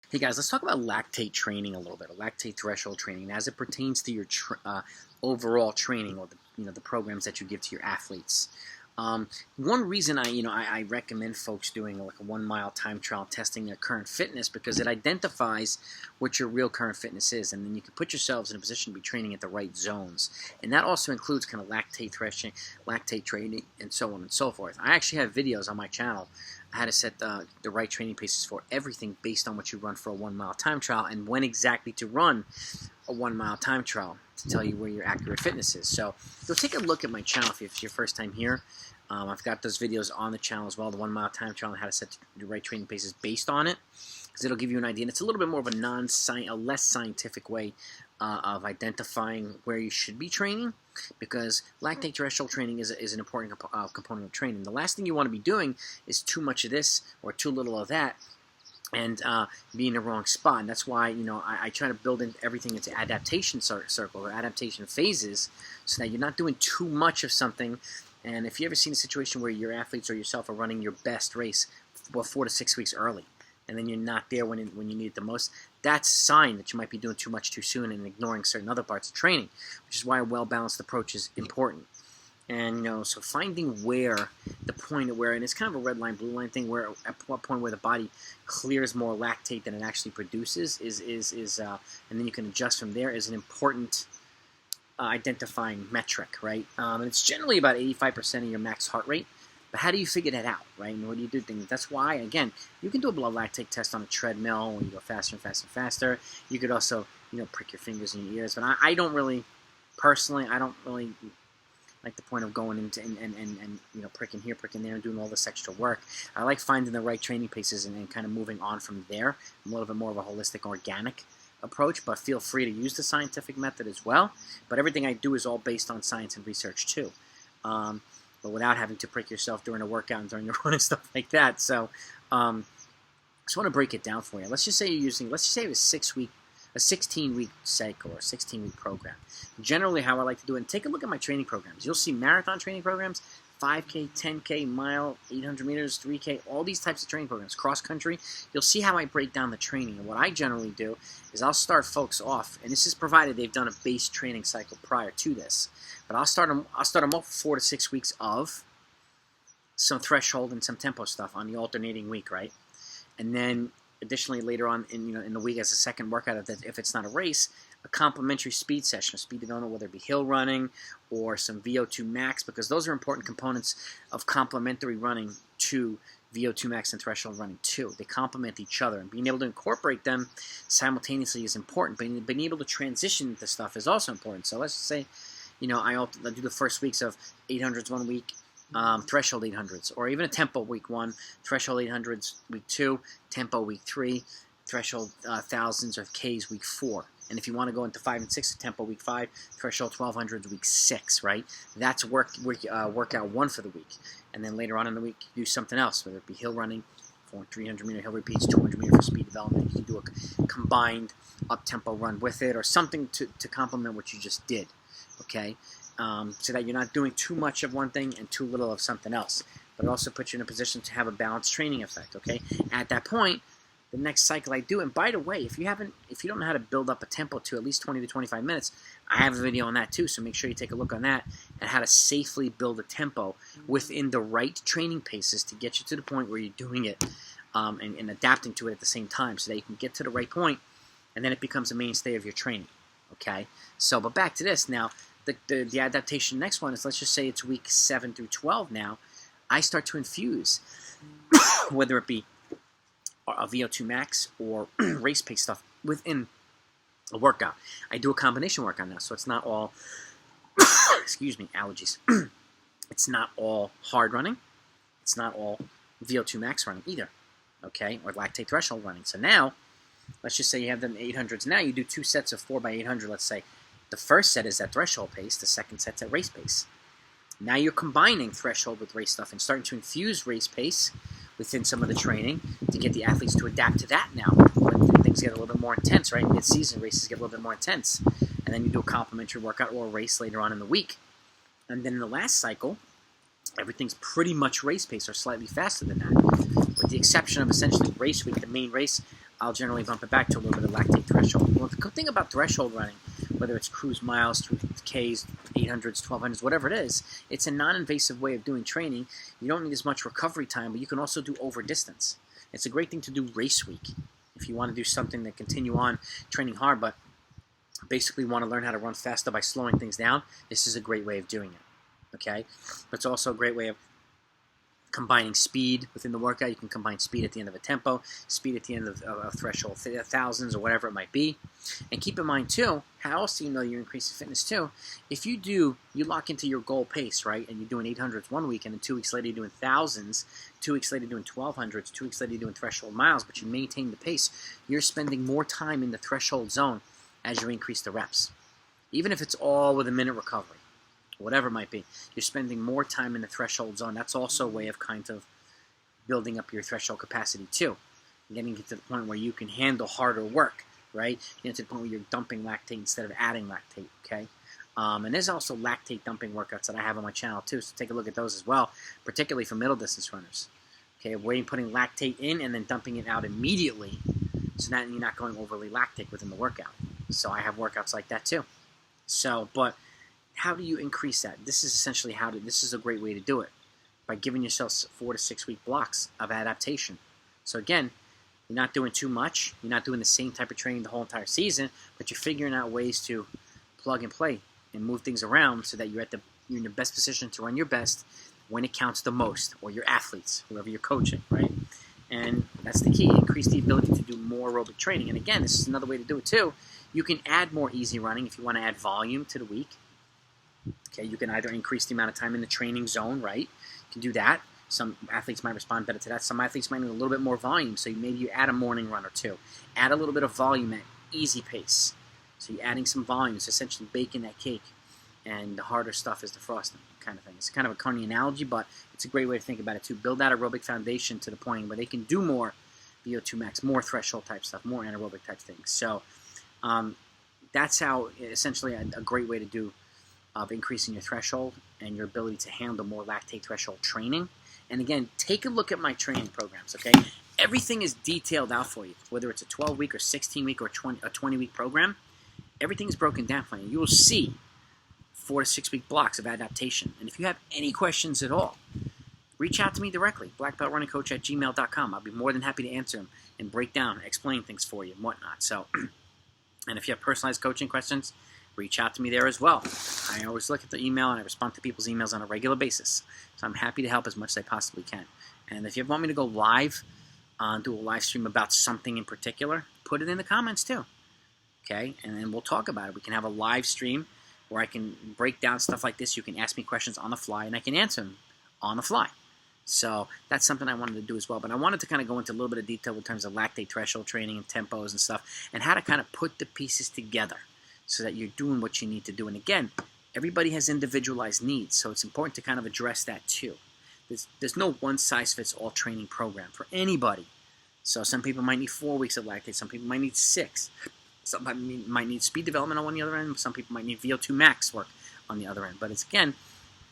Hey guys, let's talk about lactate training a little bit, lactate threshold training as it pertains to your overall training, or the programs that you give to your athletes. One reason I recommend folks doing like a 1 mile time trial, testing their current fitness, because it identifies what your real current fitness is, and then you can put yourselves in a position to be training at the right zones. And that also includes kind of lactate threshing, lactate training, and so on and so forth. I actually have videos on my channel how to set the right training paces for everything based on what you run for a 1 mile time trial, and when exactly to run a 1 mile time trial to tell you where your accurate fitness is. So go take a look at my channel if it's your first time here. I've got those videos on the channel as well, the 1 mile time trial and how to set the right training paces based on it, because it'll give you an idea. And it's a little bit more of a less scientific way of identifying where you should be training, because lactate threshold training is an important component of training. The last thing you want to be doing is too much of this or too little of that, and be in the wrong spot. And that's why I try to build in everything into adaptation circles or adaptation phases, so that you're not doing too much of something. And if you ever seen a situation where your athletes or yourself are running your best race 4 to 6 weeks early, and then you're not there when you need it the most, that's a sign that you might be doing too much too soon and ignoring certain other parts of training, which is why a well-balanced approach is important. And so finding where the point at where, and it's kind of a red line, blue line thing, where at what point where the body clears more lactate than it actually produces and then you can adjust from there, is an important identifying metric, right? And it's generally about 85% of your max heart rate. But how do you figure that out, right? And what do you do things? That's why, again, you can do a blood lactate test on a treadmill when you go faster and faster and faster. You could also, prick your fingers in your ears. But I don't really, personally, I don't really like the point of going into and pricking here, pricking there, and doing all this extra work. I like finding the right training paces and kind of moving on from there. I'm a little bit more of a holistic, organic approach, but feel free to use the scientific method as well. But everything I do is all based on science and research too. But without having to prick yourself during a workout and during your run and stuff like that. So I just want to break it down for you. Let's just say you're using, let's just say it was a 16-week cycle or a 16-week program. Generally, how I like to do it, and take a look at my training programs. You'll see marathon training programs, 5K, 10K, mile, 800 meters, 3K, all these types of training programs, cross country. You'll see how I break down the training. And what I generally do is I'll start folks off, and this is provided they've done a base training cycle prior to this. But I'll start them off 4 to 6 weeks of some threshold and some tempo stuff on the alternating week, right? And then additionally later on in the week as a second workout, if it's not a race, a complementary speed session, a speed development, whether it be hill running or some VO2 max, because those are important components of complementary running to VO2 max and threshold running too. They complement each other, and being able to incorporate them simultaneously is important. Being able to transition into stuff is also important. So let's say, I do the first weeks of 800s 1 week, threshold 800s, or even a tempo week 1, threshold 800s week 2, tempo week 3, threshold thousands or Ks week 4. And if you want to go into 5 and 6, tempo week 5, threshold 1200s week 6, right? That's workout 1 for the week. And then later on in the week, you do something else, whether it be hill running, 300-meter hill repeats, 200-meter for speed development. You can do a combined up-tempo run with it, or something to complement what you just did, okay? So that you're not doing too much of one thing and too little of something else. But it also puts you in a position to have a balanced training effect, okay? At that point, the next cycle I do, and by the way, if you don't know how to build up a tempo to at least 20 to 25 minutes, I have a video on that too, so make sure you take a look on that, and how to safely build a tempo within the right training paces to get you to the point where you're doing it and adapting to it at the same time, so that you can get to the right point, and then it becomes a mainstay of your training, okay? So, but back to this now. The adaptation next one is, let's just say it's week 7 through 12 now. I start to infuse, whether it be a VO2 max or race pace stuff within a workout. I do a combination workout now, so it's not all, excuse me, allergies. It's not all hard running. It's not all VO2 max running either, okay, or lactate threshold running. So now, let's just say you have them 800s. Now you do 2 sets of 4 by 800, let's say. The first set is at threshold pace. The second set's at race pace. Now you're combining threshold with race stuff and starting to infuse race pace within some of the training to get the athletes to adapt to that now. When things get a little bit more intense, right? Mid-season races get a little bit more intense. And then you do a complementary workout or a race later on in the week. And then in the last cycle, everything's pretty much race pace or slightly faster than that, with the exception of essentially race week, the main race I'll generally bump it back to a little bit of lactate threshold. Well, the good thing about threshold running, whether it's cruise miles, through Ks, 800s, 1200s, whatever it is, it's a non-invasive way of doing training. You don't need as much recovery time, but you can also do over distance. It's a great thing to do race week if you want to do something that continue on training hard, but basically want to learn how to run faster by slowing things down. This is a great way of doing it. Okay, but it's also a great way of combining speed within the workout. You can combine speed at the end of a tempo, speed at the end of threshold thousands or whatever it might be. And keep in mind too, how else do you know you're increasing fitness too? If you lock into your goal pace, right, and you're doing 800s 1 week, and then 2 weeks later you're doing thousands, 2 weeks later you're doing 1200s, 2 weeks later you're doing threshold miles, but you maintain the pace, you're spending more time in the threshold zone as you increase the reps. Even if it's all with a minute recovery, whatever it might be, you're spending more time in the threshold zone. That's also a way of kind of building up your threshold capacity too, getting to the point where you can handle harder work, right? Getting to the point where you're dumping lactate instead of adding lactate, okay? And there's also lactate dumping workouts that I have on my channel too, so take a look at those as well, particularly for middle distance runners. Okay, where you're putting lactate in and then dumping it out immediately, so that you're not going overly lactic within the workout. So I have workouts like that too. So, but how do you increase that? This is essentially this is a great way to do it, by giving yourself 4 to 6 week blocks of adaptation. So again, you're not doing too much, you're not doing the same type of training the whole entire season, but you're figuring out ways to plug and play and move things around so that you're in the best position to run your best when it counts the most, or your athletes, whoever you're coaching, right? And that's the key, increase the ability to do more aerobic training. And again, this is another way to do it too. You can add more easy running if you want to add volume to the week. Okay, you can either increase the amount of time in the training zone, right? You can do that. Some athletes might respond better to that. Some athletes might need a little bit more volume, so maybe you add a morning run or two. Add a little bit of volume at easy pace. So you're adding some volume. It's essentially baking that cake, and the harder stuff is the frosting kind of thing. It's kind of a corny analogy, but it's a great way to think about it too. Build that aerobic foundation to the point where they can do more VO2 max, more threshold type stuff, more anaerobic type things. So that's how, essentially, a great way to do of increasing your threshold and your ability to handle more lactate threshold training. And again, take a look at my training programs, okay? Everything is detailed out for you, whether it's a 12-week or 16-week or a 20-week program. Everything is broken down for you. You will see 4 to 6 week blocks of adaptation. And if you have any questions at all, reach out to me directly, blackbeltrunningcoach@gmail.com. I'll be more than happy to answer them and break down, explain things for you and whatnot. So, and if you have personalized coaching questions, reach out to me there as well. I always look at the email and I respond to people's emails on a regular basis. So I'm happy to help as much as I possibly can. And if you want me to go live, do a live stream about something in particular, put it in the comments too. Okay? And then we'll talk about it. We can have a live stream where I can break down stuff like this. You can ask me questions on the fly and I can answer them on the fly. So that's something I wanted to do as well. But I wanted to kind of go into a little bit of detail in terms of lactate threshold training and tempos and stuff, and how to kind of put the pieces together so that you're doing what you need to do. And again, everybody has individualized needs, so it's important to kind of address that too. There's no one-size-fits-all training program for anybody. So some people might need 4 weeks of lactate, some people might need 6. Some might need speed development on the other end, some people might need VO2 max work on the other end. But it's, again,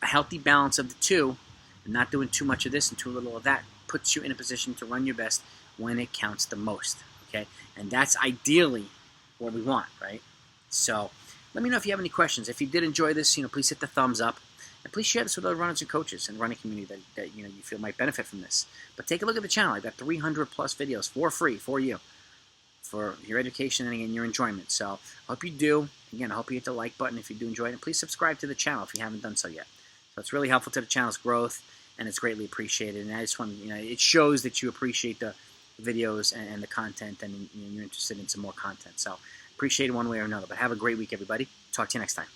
a healthy balance of the two, and not doing too much of this and too little of that puts you in a position to run your best when it counts the most, okay? And that's ideally what we want, right? So let me know if you have any questions. If you did enjoy this, please hit the thumbs up. And please share this with other runners and coaches and running community that you feel might benefit from this. But take a look at the channel. I've got 300 plus videos for free for you, for your education and again, your enjoyment. So I hope you do. Again, I hope you hit the like button if you do enjoy it. And please subscribe to the channel if you haven't done so yet. So it's really helpful to the channel's growth, and it's greatly appreciated. And I just want it shows that you appreciate the videos and the content, and you're interested in some more content. So appreciate it one way or another. But have a great week, everybody. Talk to you next time.